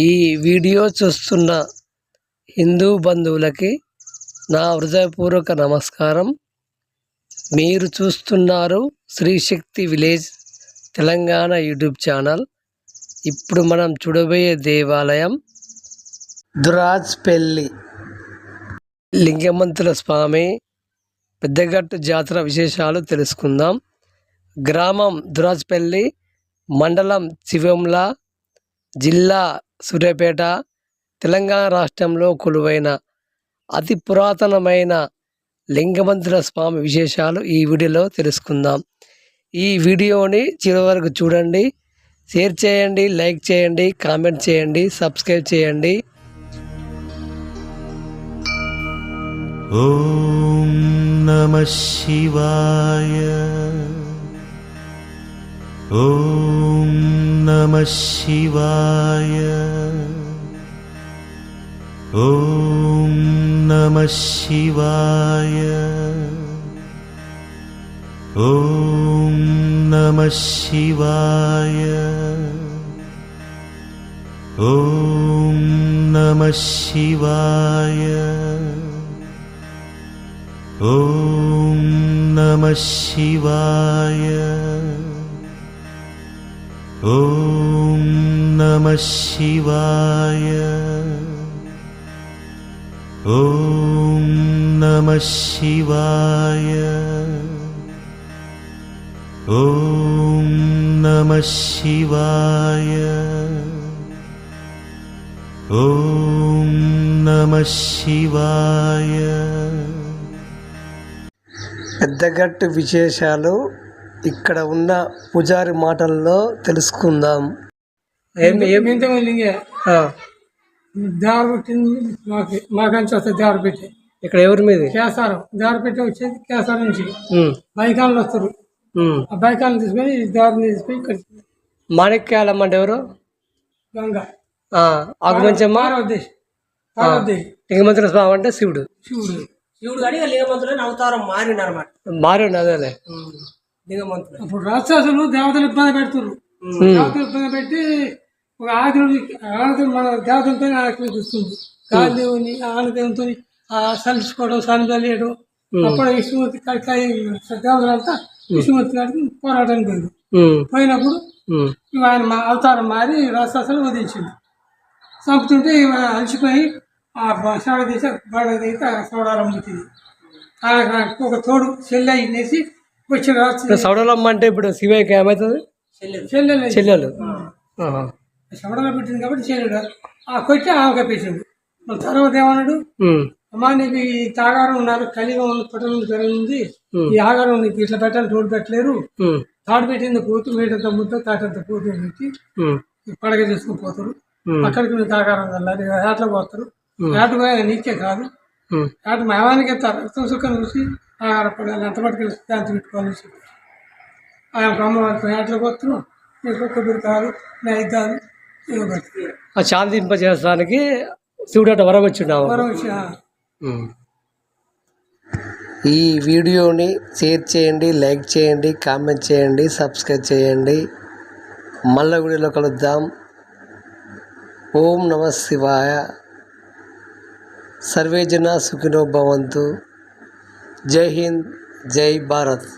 ఈ వీడియో చూస్తున్న హిందూ బంధువులకి నా హృదయపూర్వక నమస్కారం. మీరు చూస్తున్నారు శ్రీ శక్తి విలేజ్ తెలంగాణ యూట్యూబ్ ఛానల్. ఇప్పుడు మనం చూడబోయే దేవాలయం దురాజ్పల్లి లింగమంతుల స్వామి పెద్దగట్టు జాతర విశేషాలు తెలుసుకుందాం. గ్రామం దురాజ్పల్లి, మండలం శివంల, జిల్లా సూర్యాపేట, తెలంగాణ రాష్ట్రంలో కొలువైన అతి పురాతనమైన లింగమంతుల స్వామి విశేషాలు ఈ వీడియోలో తెలుసుకుందాం. ఈ వీడియోని చివరి వరకు చూడండి, షేర్ చేయండి, లైక్ చేయండి, కామెంట్ చేయండి, సబ్స్క్రైబ్ చేయండి. ఓం నమః శివాయ. ఓం నమః శివాయ. ఓం నమః శివాయ. ఓం నమః శివాయ. ఓం నమః శివాయ. ఓం నమః శివాయ. ఓం నమః శివాయ. ఓం నమః శివాయ. ఓం నమః శివాయ. ఓం నమః శివాయ. పెద్దగట్టు విశేషాలు ఇక్కడ ఉన్న పూజారి మాటల్లో తెలుసుకుందాం. దారి పెట్టింది మాకంచి వస్తే దారి పెట్టి ఇక్కడ ఎవరి మీద కేసారం దారి పెట్టి వచ్చేది కేసారం నుంచి బైకాన్లు వస్తారు. ఆ బైకాన్లు తీసుకొని దారిని తీసుకొని ఇక్కడ మాణిక్యాలమ్మ అంటే ఎవరు? గంగ ఆకుమంచమ్మ. లింగమంతుల స్వామి అంటే శివుడు. శివుడు కానీ లింగమంతులని అవతారం మారినమాట. మారిన అదేలే లింగమంతులు. అప్పుడు రాక్షసులు దేవతలు ఇబ్బంది పెడుతున్నారు. దేవతలు ఇబ్బంది పెట్టి ఒక ఆనదేవుడు మన దేవతలతో ఆకలిస్తుంది. గాలిదేవుని ఆనదేవునితో సలుచుకోవడం, సన్నిధలేయడం. అప్పుడు విష్ణుమూర్తి దేవతలంతా విష్ణుమూర్తి గారికి పోరాటానికి పోయింది. పోయినప్పుడు ఆయన అవతారం మారి రాక్షసులు వదిలించింది. చంపుతుంటే అలసిపోయి ఆ షాడ తీసి బండ తీసి సౌడాలం ముట్టింది. ఒక తోడు చెల్లె వేసి వచ్చిన సౌడలమ్మ అంటే ఇప్పుడు శివయ్యకి ఏమవుతుంది? చెల్లెలు శవడలో పెట్టింది కాబట్టి చెల్లెడు కొట్టి ఆమె పెట్టిండు. తర్వాత ఏమన్నాడు, అమ్మా నీకు ఈ తాగారం ఉన్నారు, కలిగా ఉన్న పట్టణం జరిగింది, ఈ ఆగారం నీకు ఇట్లా పెట్టాలి, తోడు పెట్టలేరు. తాడు పెట్టింది పోతు మీటంత ముద్ద తాటంత పోతు పెట్టి పడగ చేసుకుని పోతారు. అక్కడికి నువ్వు తాగారం వెళ్ళాలి, ఏటలో పోతారు. ఏట పోయా నీకే కాదు, ఏట మేమానికి ఎత్తారు. రక్తం సుఖం చూసి ఆహారపడాలి, ఎంత పట్టుకెళ్ళి శాంతి పెట్టుకోవాలని చెప్పి ఆయన అమ్మవారికి ఏటలో పోతున్నాం. నీకు కొబ్బరి కాదు, నైద్యాలు శాంతింపజేయడానికి శివుడట వరం వచ్చిండావు. ఈ వీడియోని షేర్ చేయండి, లైక్ చేయండి, కామెంట్ చేయండి, సబ్స్క్రైబ్ చేయండి. మళ్ళా వీడియోలో కలుద్దాం. ఓం నమః శివాయ. సర్వే జన సుఖినో భవంతు. జై హింద్, జై భారత్.